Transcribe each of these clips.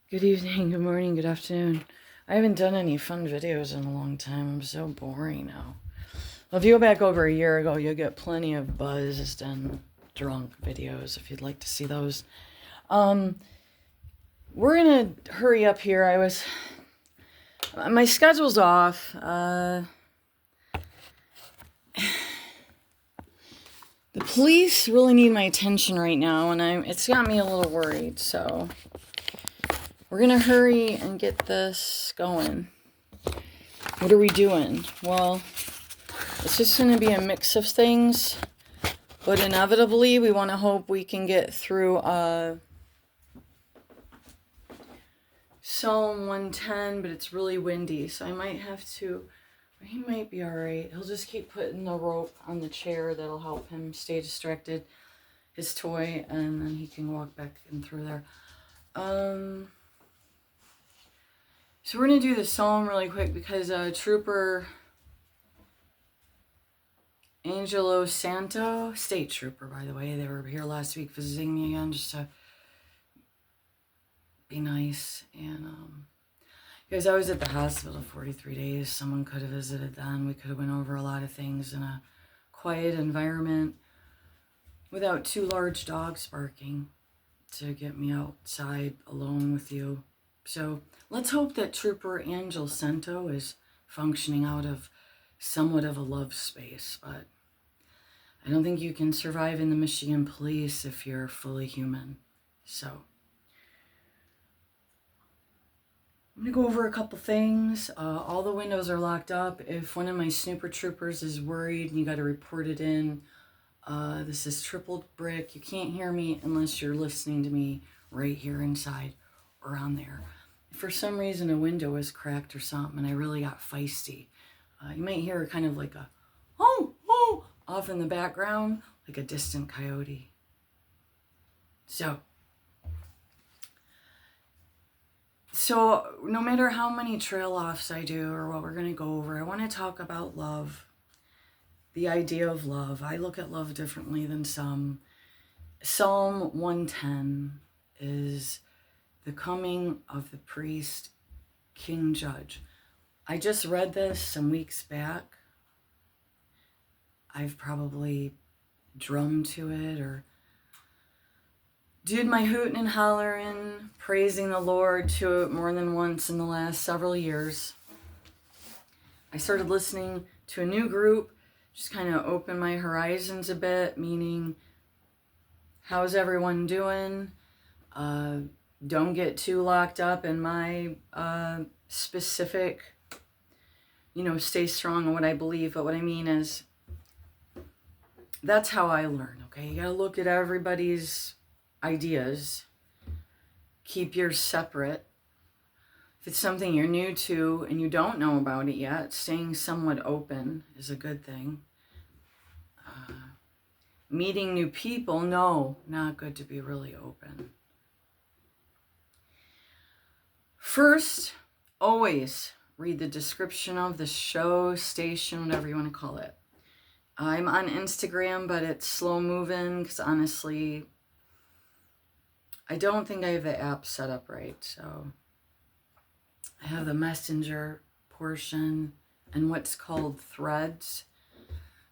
Good evening, good morning, good afternoon. I haven't done any fun videos in a long time. I'm so boring now. Well, if you go back over a year ago, you'll get plenty of buzzed and drunk videos if you'd like to see those. We're gonna hurry up here. My schedule's off. The police really need my attention right now, and it's got me a little worried, so we're gonna hurry and get this going. What are we doing? Well, it's just gonna be a mix of things, but inevitably we want to hope we can get through Psalm 110, but it's really windy, so I might have to. He might be alright. He'll just keep putting the rope on the chair. That'll help him stay distracted. His toy, and then he can walk back in through there. So we're going to do the psalm really quick because Trooper Angelo Santo, state trooper, by the way, they were here last week visiting me again just to be nice. And because I was at the hospital 43 days, someone could have visited then. We could have went over a lot of things in a quiet environment without two large dogs barking to get me outside alone with you. So let's hope that Trooper Angel Santo is functioning out of somewhat of a love space, but I don't think you can survive in the Michigan police if you're fully human. So I'm going to go over a couple things. All the windows are locked up. If one of my snooper troopers is worried and you got to report it in, this is tripled brick. You can't hear me unless you're listening to me right here inside or on there. If for some reason a window is cracked or something and I really got feisty, you might hear kind of like a oh off in the background, like a distant coyote. So no matter how many trail offs I do or what we're going to go over, I want to talk about love, the idea of love. I look at love differently than some. Psalm 110 is the coming of the priest, king, judge. I just read this some weeks back. I've probably drummed to it or did my hootin' and hollerin', praising the Lord to it more than once in the last several years. I started listening to a new group, just kind of opened my horizons a bit, meaning, how's everyone doing? Don't get too locked up in my specific, stay strong in what I believe. But what I mean is, that's how I learn, okay? You gotta look at everybody's ideas. Keep yours separate. If it's something you're new to and you don't know about it yet, staying somewhat open is a good thing. Meeting new people, no, not good to be really open. First, always read the description of the show, station, whatever you want to call it. I'm on Instagram, but it's slow moving because honestly, I don't think I have the app set up right. So I have the messenger portion and what's called threads.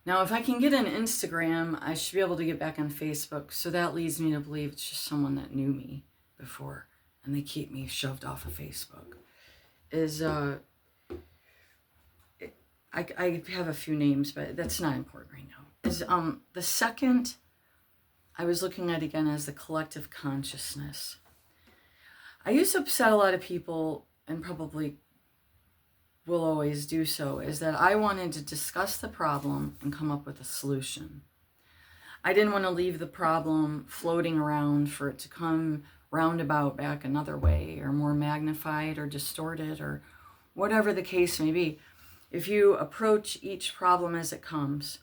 Now, if I can get an Instagram, I should be able to get back on Facebook. So that leads me to believe it's just someone that knew me before and they keep me shoved off of Facebook. I have a few names, but that's not important right now. The second I was looking at again as the collective consciousness. I used to upset a lot of people, and probably will always do so, is that I wanted to discuss the problem and come up with a solution. I didn't want to leave the problem floating around for it to come roundabout back another way or more magnified or distorted or whatever the case may be. If you approach each problem as it comes,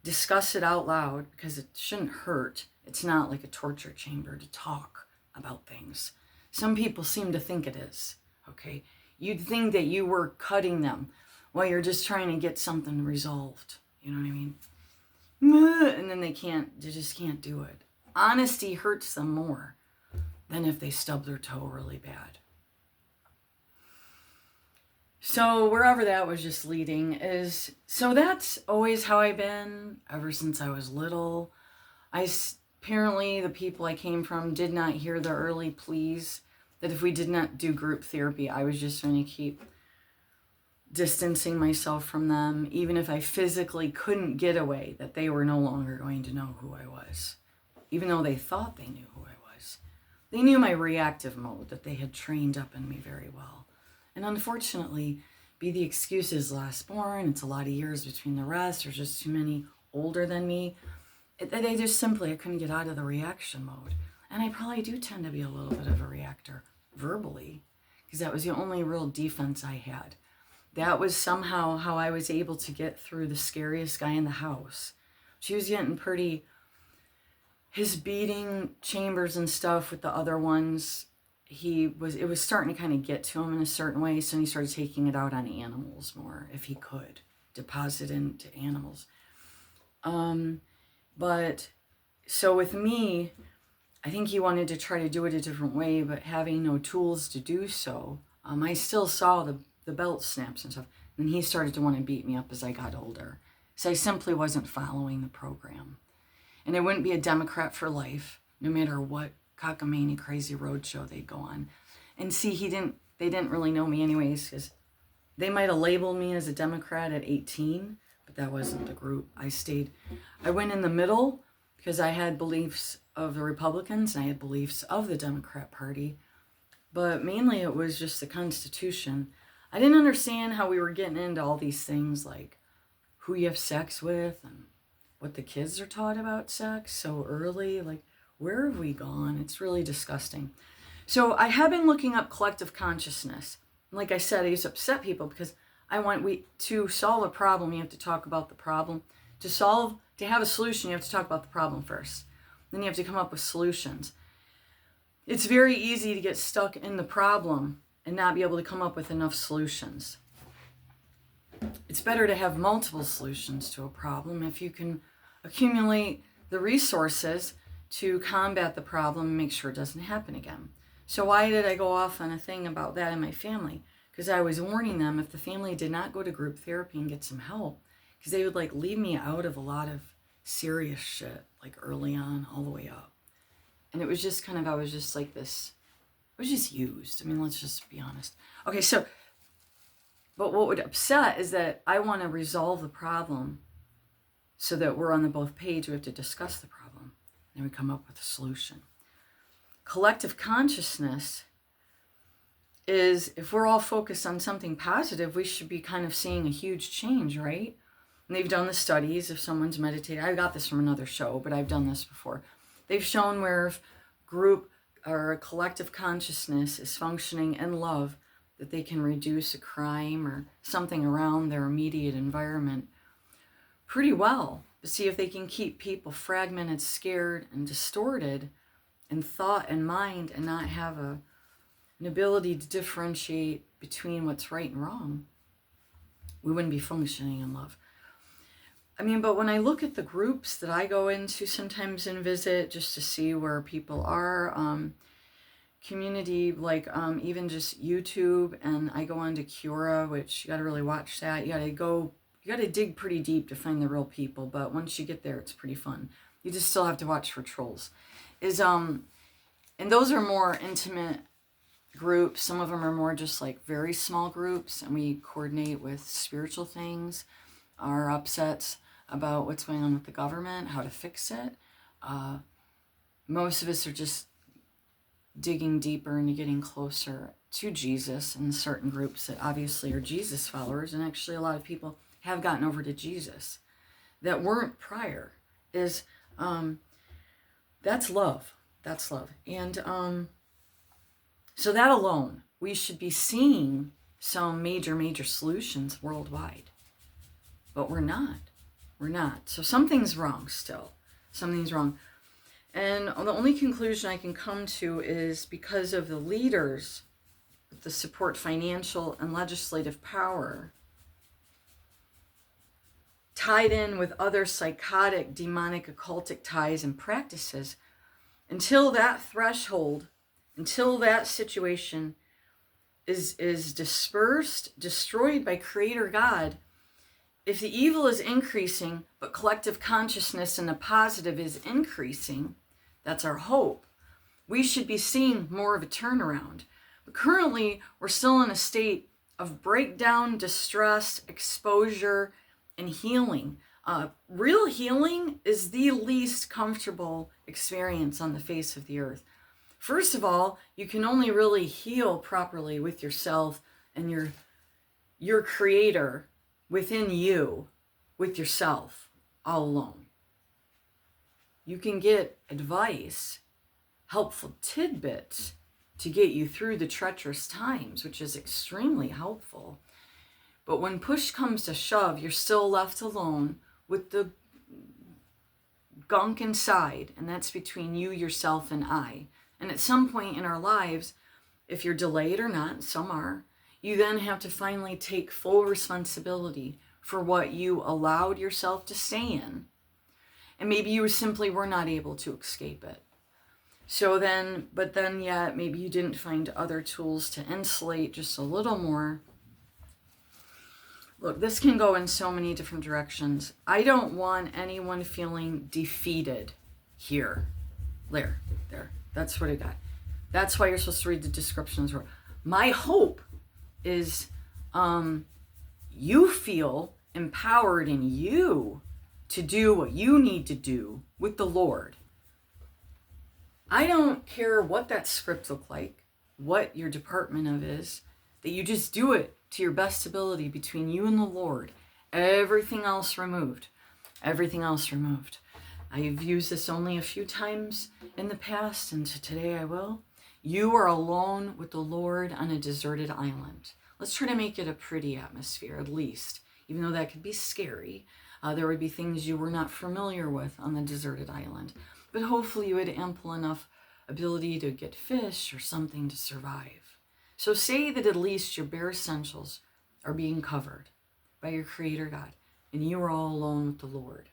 discuss it out loud because it shouldn't hurt. It's not like a torture chamber to talk about things. Some people seem to think it is, okay? You'd think that you were cutting them while you're just trying to get something resolved. You know what I mean? And then they just can't do it. Honesty hurts them more. than if they stubbed their toe really bad. So wherever that was just leading is, so that's always how I've been ever since I was little. Apparently the people I came from did not hear the early pleas that if we did not do group therapy, I was just going to keep distancing myself from them, even if I physically couldn't get away, that they were no longer going to know who I was, even though they thought they knew who I was. They knew my reactive mode that they had trained up in me very well. And unfortunately, be the excuses last born, it's a lot of years between the rest, there's just too many older than me. They just simply, I couldn't get out of the reaction mode. And I probably do tend to be a little bit of a reactor verbally, because that was the only real defense I had. That was somehow how I was able to get through the scariest guy in the house. She was getting pretty, his beating chambers and stuff with the other ones, it was starting to kind of get to him in a certain way, so he started taking it out on animals more, if he could, deposit into animals. But so with me, I think he wanted to try to do it a different way, but having no tools to do so, I still saw the belt snaps and stuff. And he started to want to beat me up as I got older. So I simply wasn't following the program. And I wouldn't be a Democrat for life, no matter what cockamamie crazy roadshow they'd go on. And see, they didn't really know me anyways, because they might have labeled me as a Democrat at 18, but that wasn't the group. I went in the middle because I had beliefs of the Republicans and I had beliefs of the Democrat Party. But mainly it was just the Constitution. I didn't understand how we were getting into all these things like who you have sex with and what the kids are taught about sex so early. Like, where have we gone? It's really disgusting. So I have been looking up collective consciousness. Like I said, I used to upset people because to solve a problem, you have to talk about the problem. To have a solution, you have to talk about the problem first. Then you have to come up with solutions. It's very easy to get stuck in the problem and not be able to come up with enough solutions. It's better to have multiple solutions to a problem if you can accumulate the resources to combat the problem and make sure it doesn't happen again. So why did I go off on a thing about that in my family? Because I was warning them if the family did not go to group therapy and get some help, because they would leave me out of a lot of serious shit, early on, all the way up. And it was just I was just like this, I was just used. I mean, let's just be honest. Okay, so, but what would upset is that I want to resolve the problem so that we're on the both page. We have to discuss the problem. And we come up with a solution. Collective consciousness is, if we're all focused on something positive, we should be kind of seeing a huge change, right? And they've done the studies if someone's meditating. I got this from another show, but I've done this before. They've shown where if group or a collective consciousness is functioning in love, that they can reduce a crime or something around their immediate environment pretty well. But see, if they can keep people fragmented, scared, and distorted in thought and mind and not have an ability to differentiate between what's right and wrong, we wouldn't be functioning in love. I mean, but when I look at the groups that I go into sometimes and visit just to see where people are, community, even just YouTube, and I go on to Cura, which you got to really watch that. You got to dig pretty deep to find the real people, but once you get there, it's pretty fun. You just still have to watch for trolls. And those are more intimate groups. Some of them are more just very small groups, and we coordinate with spiritual things, our upsets about what's going on with the government, how to fix it. Most of us are just digging deeper into getting closer to Jesus in certain groups that obviously are Jesus followers, and actually a lot of people have gotten over to Jesus that weren't prior. That's love. That's love. And so that alone, we should be seeing some major solutions worldwide. But we're not. We're not. So something's wrong still. Something's wrong. And the only conclusion I can come to is because of the leaders that support financial and legislative power, tied in with other psychotic, demonic, occultic ties and practices, until that threshold until that situation is dispersed, destroyed by Creator God, if the evil is increasing, but collective consciousness and the positive is increasing, that's our hope. We should be seeing more of a turnaround. But currently, we're still in a state of breakdown, distress, exposure, and healing. Real healing is the least comfortable experience on the face of the earth. First of all, you can only really heal properly with yourself and your creator within you, with yourself, all alone. You can get advice, helpful tidbits to get you through the treacherous times, which is extremely helpful. But when push comes to shove, you're still left alone with the gunk inside, and that's between you, yourself, and I. And at some point in our lives, if you're delayed or not, some are, you then have to finally take full responsibility for what you allowed yourself to stay in. And maybe you simply were not able to escape it. But then yet, maybe you didn't find other tools to insulate just a little more. Look, this can go in so many different directions. I don't want anyone feeling defeated here. There. That's what I got. That's why you're supposed to read the descriptions. My hope is you feel empowered in you to do what you need to do with the Lord. I don't care what that script looks like, what your department of is, that you just do it to your best ability between you and the Lord. Everything else removed. Everything else removed. I've used this only a few times in the past, and today I will. You are alone with the Lord on a deserted island. Let's try to make it a pretty atmosphere, at least. Even though that could be scary, there would be things you were not familiar with on the deserted island. But hopefully you had ample enough ability to get fish or something to survive. So say that at least your bare essentials are being covered by your Creator God, and you are all alone with the Lord.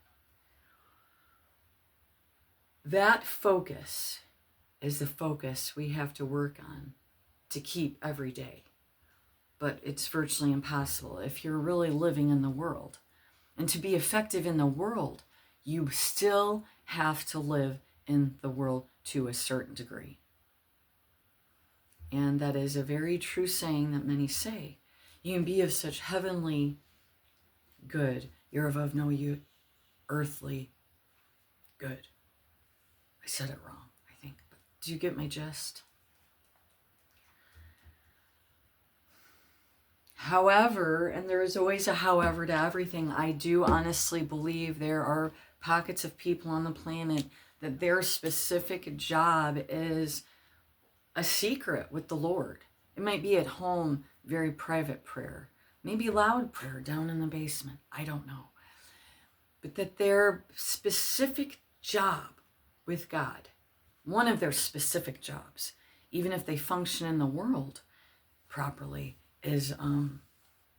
That focus is the focus we have to work on to keep every day. But it's virtually impossible if you're really living in the world. And to be effective in the world, you still have to live in the world to a certain degree. And that is a very true saying that many say. You can be of such heavenly good, you're of no earthly good. I said it wrong, I think. But do you get my gist? However, and there is always a however to everything, I do honestly believe there are pockets of people on the planet that their specific job is a secret with the Lord. It might be at home, very private prayer. Maybe loud prayer down in the basement. I don't know. But that their specific job with God, one of their specific jobs, even if they function in the world properly, is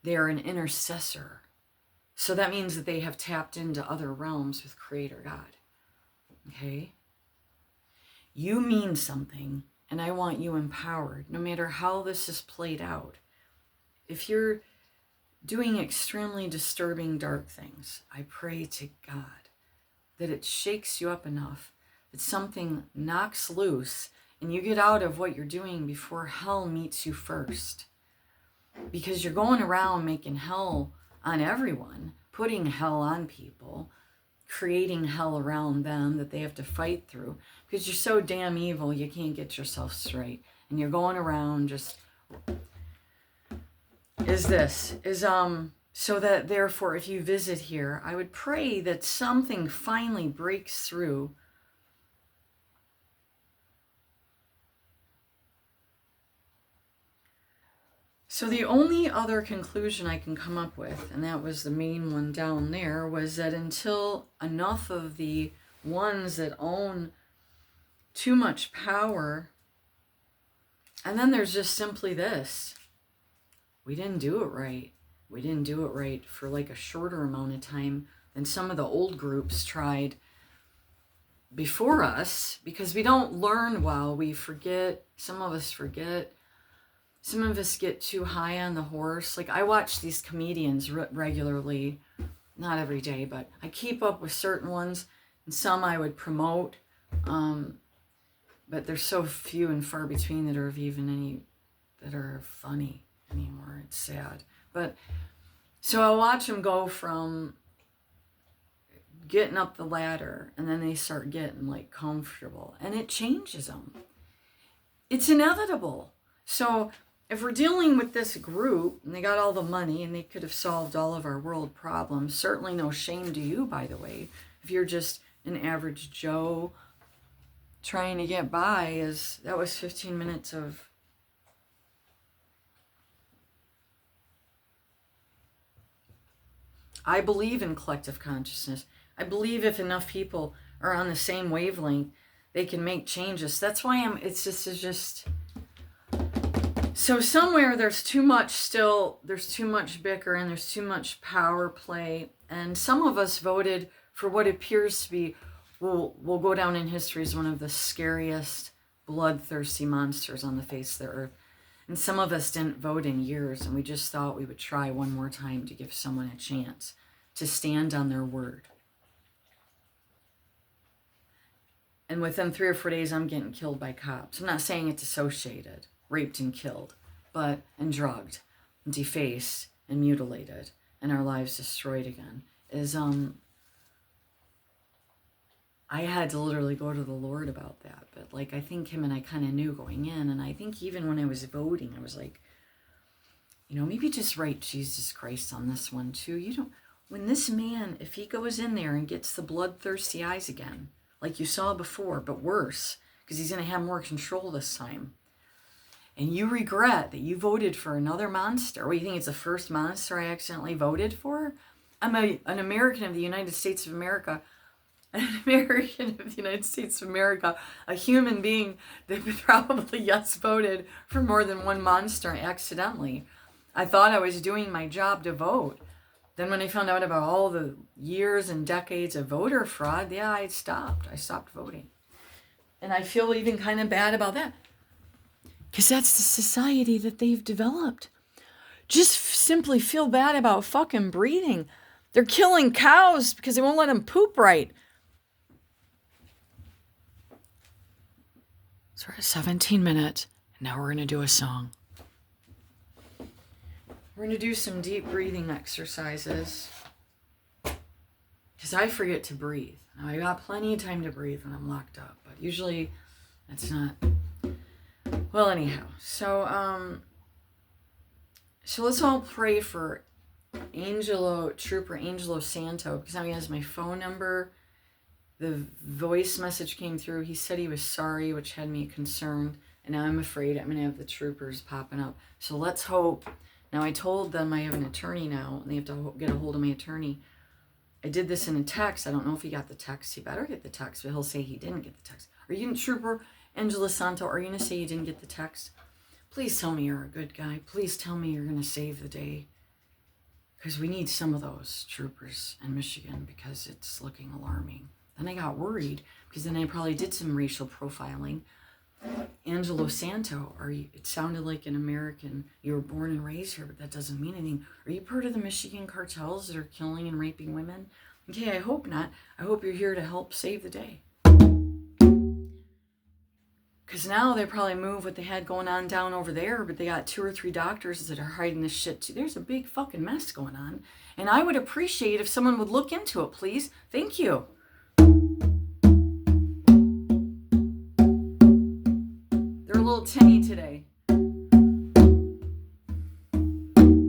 they are an intercessor. So that means that they have tapped into other realms with Creator God. Okay? You mean something, and I want you empowered, no matter how this is played out. If you're doing extremely disturbing, dark things, I pray to God that it shakes you up enough that something knocks loose and you get out of what you're doing before hell meets you first. Because you're going around making hell on everyone, putting hell on people, creating hell around them that they have to fight through. Because you're so damn evil, you can't get yourself straight. And you're going around just... So that therefore, if you visit here, I would pray that something finally breaks through. So the only other conclusion I can come up with, and that was the main one down there, was that until enough of the ones that own too much power, and then there's just simply this: we didn't do it right. We didn't do it right for like a shorter amount of time than some of the old groups tried before us, because we don't learn well. We forget. Some of us forget. Some of us get too high on the horse. Like, I watch these comedians regularly, not every day, but I keep up with certain ones, and some I would promote. But there's so few and far between that are even any that are funny anymore. It's sad. But so I'll watch them go from getting up the ladder, and then they start getting like comfortable, and it changes them. It's inevitable. So if we're dealing with this group and they got all the money and they could have solved all of our world problems, certainly no shame to you, by the way, if you're just an average Joe trying to get by. That was 15 minutes of I believe in collective consciousness. I believe if enough people are on the same wavelength, they can make changes. That's why it's just so somewhere there's too much bickering, there's too much power play, and some of us voted for what appears to be, will go down in history as one of the scariest, bloodthirsty monsters on the face of the earth. And some of us didn't vote in years, and we just thought we would try one more time to give someone a chance to stand on their word. And within 3 or 4 days, I'm getting killed by cops. I'm not saying it's associated, raped and killed, and drugged, and defaced, and mutilated, and our lives destroyed again. I had to literally go to the Lord about that. But like, I think him and I kind of knew going in. And I think even when I was voting, I was like, maybe just write Jesus Christ on this one too. When this man, if he goes in there and gets the bloodthirsty eyes again, like you saw before, but worse, because he's going to have more control this time, and you regret that you voted for another monster, or you think it's the first monster I accidentally voted for? I'm an American of the United States of America, a human being that probably voted for more than one monster accidentally. I thought I was doing my job to vote. Then when I found out about all the years and decades of voter fraud, I stopped. I stopped voting. And I feel even kind of bad about that, because that's the society that they've developed. Just simply feel bad about fucking breathing. They're killing cows because they won't let them poop right. So we're at 17 minutes, and now we're going to do a song. We're going to do some deep breathing exercises, because I forget to breathe. Now, I got plenty of time to breathe when I'm locked up, but usually that's not. Well, anyhow, so let's all pray for Trooper Angelo Santo, because now he has my phone number. The voice message came through. He said he was sorry, which had me concerned. And now I'm afraid I'm going to have the troopers popping up. So let's hope. Now, I told them I have an attorney now, and they have to get a hold of my attorney. I did this in a text. I don't know if he got the text. He better get the text, but he'll say he didn't get the text. Are you, Trooper Angelo Santo, are you going to say you didn't get the text? Please tell me you're a good guy. Please tell me you're going to save the day. Because we need some of those troopers in Michigan, because it's looking alarming. Then I got worried, because then I probably did some racial profiling. Angelo Santo, it sounded like an American. You were born and raised here, but that doesn't mean anything. Are you part of the Michigan cartels that are killing and raping women? Okay, I hope not. I hope you're here to help save the day. Because now they probably move what they had going on down over there, but they got 2 or 3 doctors that are hiding this shit too. There's a big fucking mess going on. And I would appreciate if someone would look into it, please. Thank you. They're a little tinny today,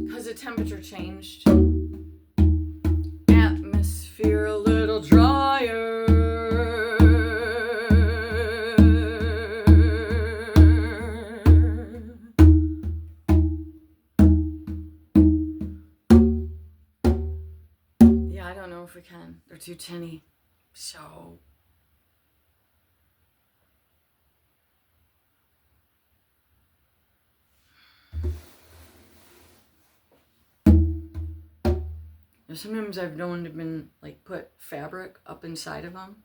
because the temperature changed. Atmosphere a little drier. Yeah, I don't know if we can. They're too tinny. So sometimes I've known to been like put fabric up inside of them.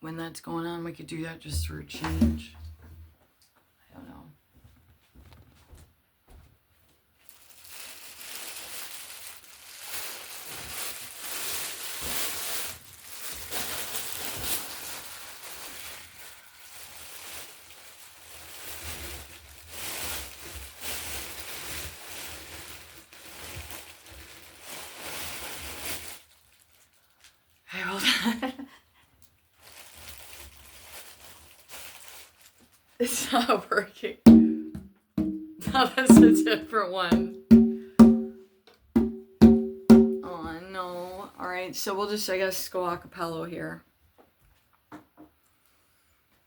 when that's going on, we could do that just for a change. I don't know. Hey, hold on. It's not working. No, that's a different one. Oh, no. All right, so we'll just, I guess, go a cappella here.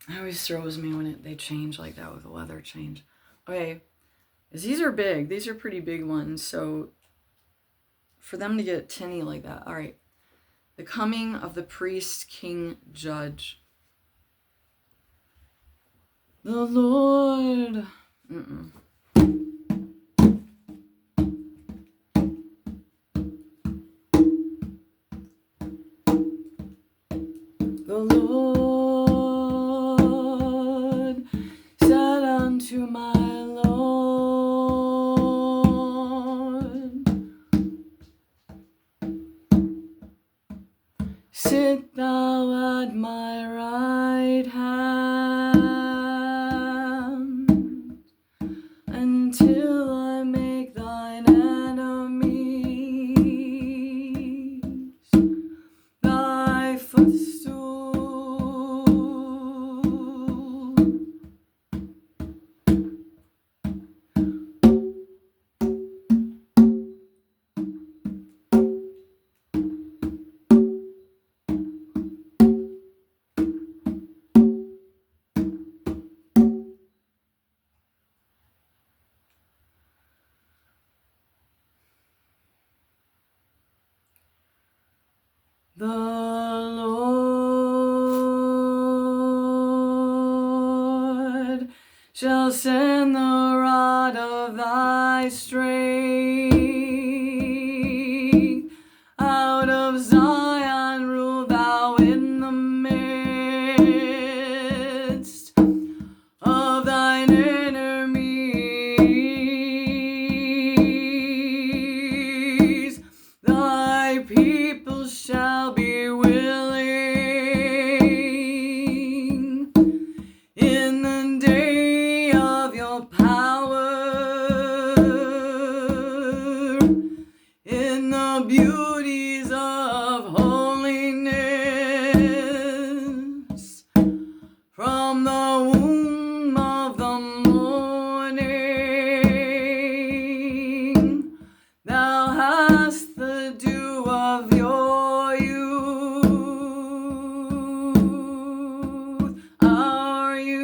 It always throws me when they change like that with the weather change. Okay, because these are big. These are pretty big ones, so for them to get tinny like that. All right. The coming of the priest, king, judge. The Lord. The Lord said unto my Lord, sit thou at my right hand until I make thine enemies thy footstool. The Lord shall send the rod of thy strength. Out of Zion rule thou in the midst of thine enemies. Thy people shall be willing in the day of your power, in the beauties of holiness, from the womb of the morning. Thou hast the dew of your youth, our youth.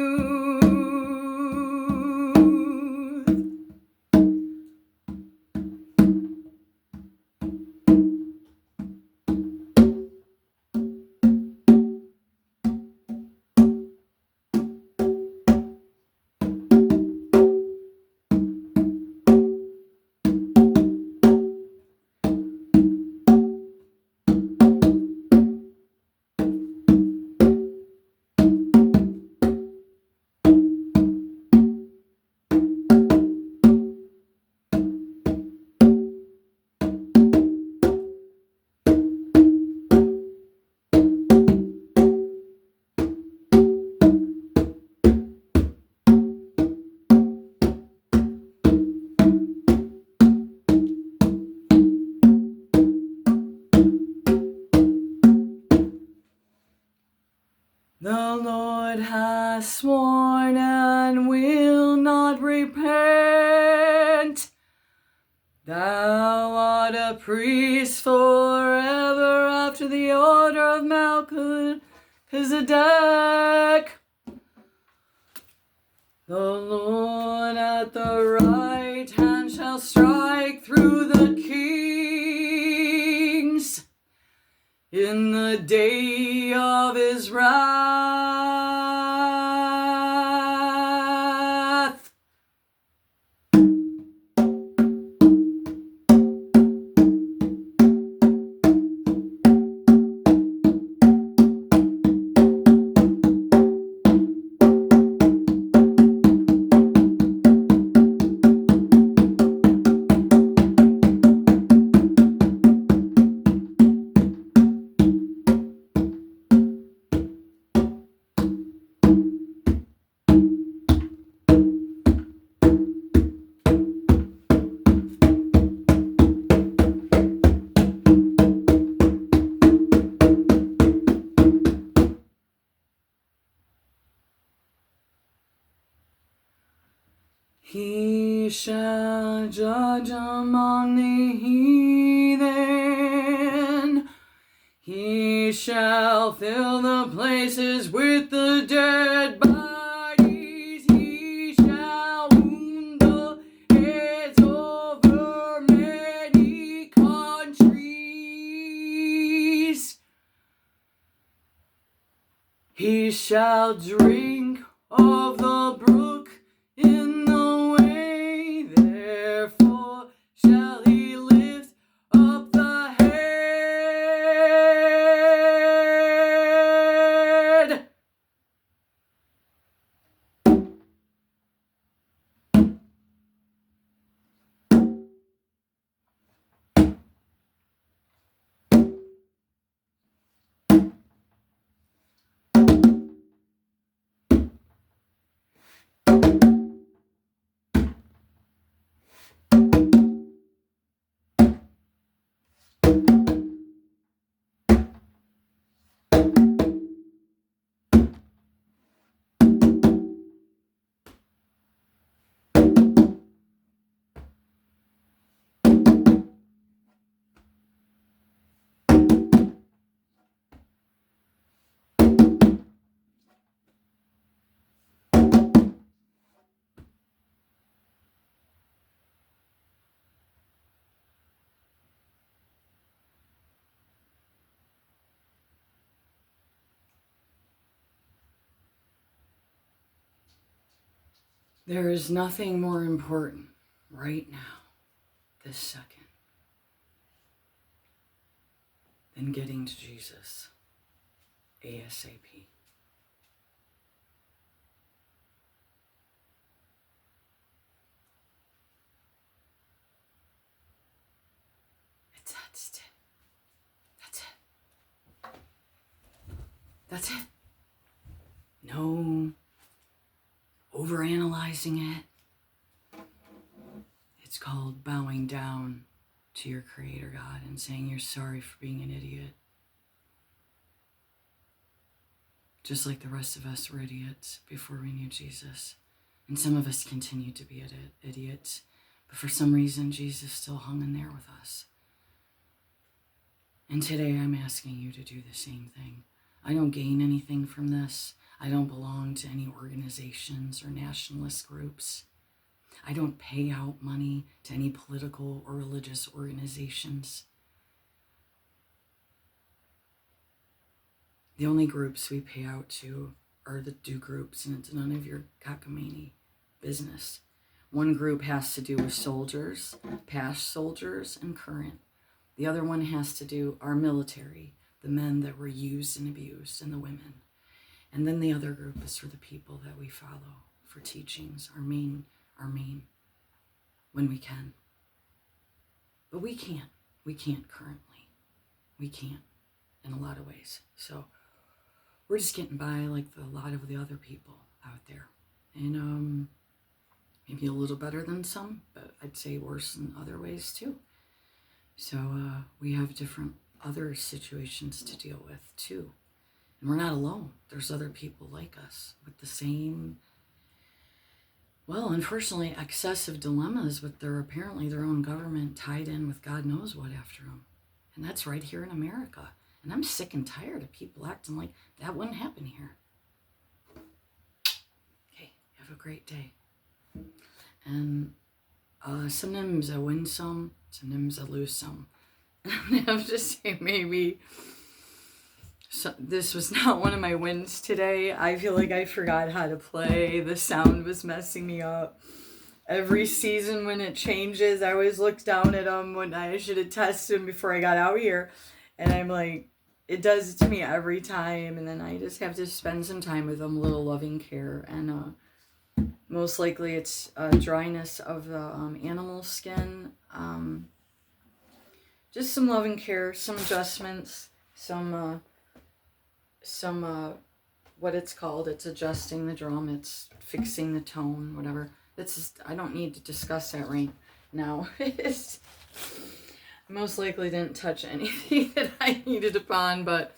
The Lord has sworn and will not repent. Thou art a priest forever after the order of Melchizedek. The Lord at the right hand shall strike through the kings in the day of his wrath. He shall judge among the heathen. He shall fill the places with the dead bodies. He shall wound the heads over many countries. He shall drink of the brook in the way, therefore shall he lift up the head. There is nothing more important right now, this second, than getting to Jesus ASAP. That's it. That's it. That's it. No overanalyzing it. It's called bowing down to your Creator God and saying you're sorry for being an idiot. Just like the rest of us were idiots before we knew Jesus. And some of us continue to be idiots. But for some reason, Jesus still hung in there with us. And today I'm asking you to do the same thing. I don't gain anything from this. I don't belong to any organizations or nationalist groups. I don't pay out money to any political or religious organizations. The only groups we pay out to are the do groups, and it's none of your cockamamie business. One group has to do with soldiers, past soldiers, and current. The other one has to do our military, the men that were used and abused, and the women. And then the other group is for the people that we follow for teachings, our main, when we can. But we can't currently. We can't in a lot of ways. So we're just getting by like a lot of the other people out there. And maybe a little better than some, but I'd say worse in other ways too. So we have different other situations to deal with too. And we're not alone. There's other people like us with the same, well, unfortunately, excessive dilemmas with apparently their own government tied in with God knows what after them. And that's right here in America. And I'm sick and tired of people acting like that wouldn't happen here. Okay, have a great day. And sometimes I win some, sometimes I lose some. And I have to say maybe this was not one of my wins today. I feel like I forgot how to play. The sound was messing me up. Every season when it changes, I always look down at them when I should have tested them before I got out here. And I'm like, it does it to me every time. And then I just have to spend some time with them, a little loving care. And most likely it's dryness of the animal skin. Just some loving care, some adjustments, some what it's called, it's adjusting the drum, it's fixing the tone, whatever. That's just, I don't need to discuss that right now. I most likely didn't touch anything that I needed upon, but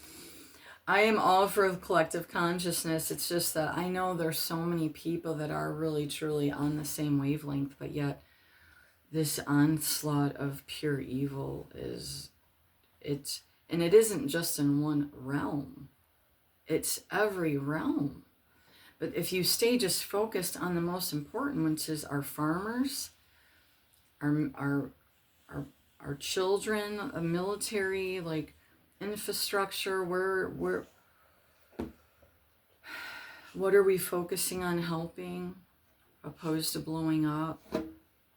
I am all for collective consciousness. It's just that I know there's so many people that are really truly on the same wavelength, but yet this onslaught of pure evil and it isn't just in one realm. It's every realm. But if you stay just focused on the most important, which is our farmers, our our children, a military, like infrastructure, what are we focusing on helping opposed to blowing up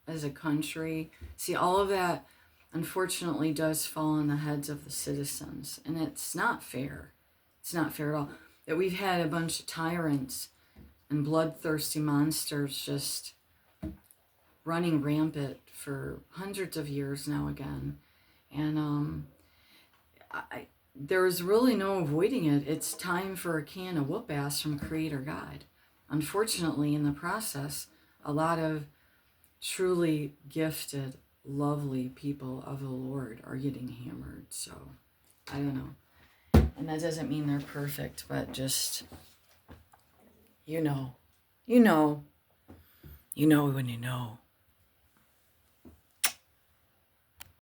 as a country? See, all of that unfortunately does fall on the heads of the citizens, and it's not fair. It's not fair at all. That we've had a bunch of tyrants and bloodthirsty monsters just running rampant for hundreds of years now again. And there's really no avoiding it. It's time for a can of whoop ass from Creator God. Unfortunately, in the process, a lot of truly gifted, lovely people of the Lord are getting hammered. So, I don't know. And that doesn't mean they're perfect, but just, you know when you know.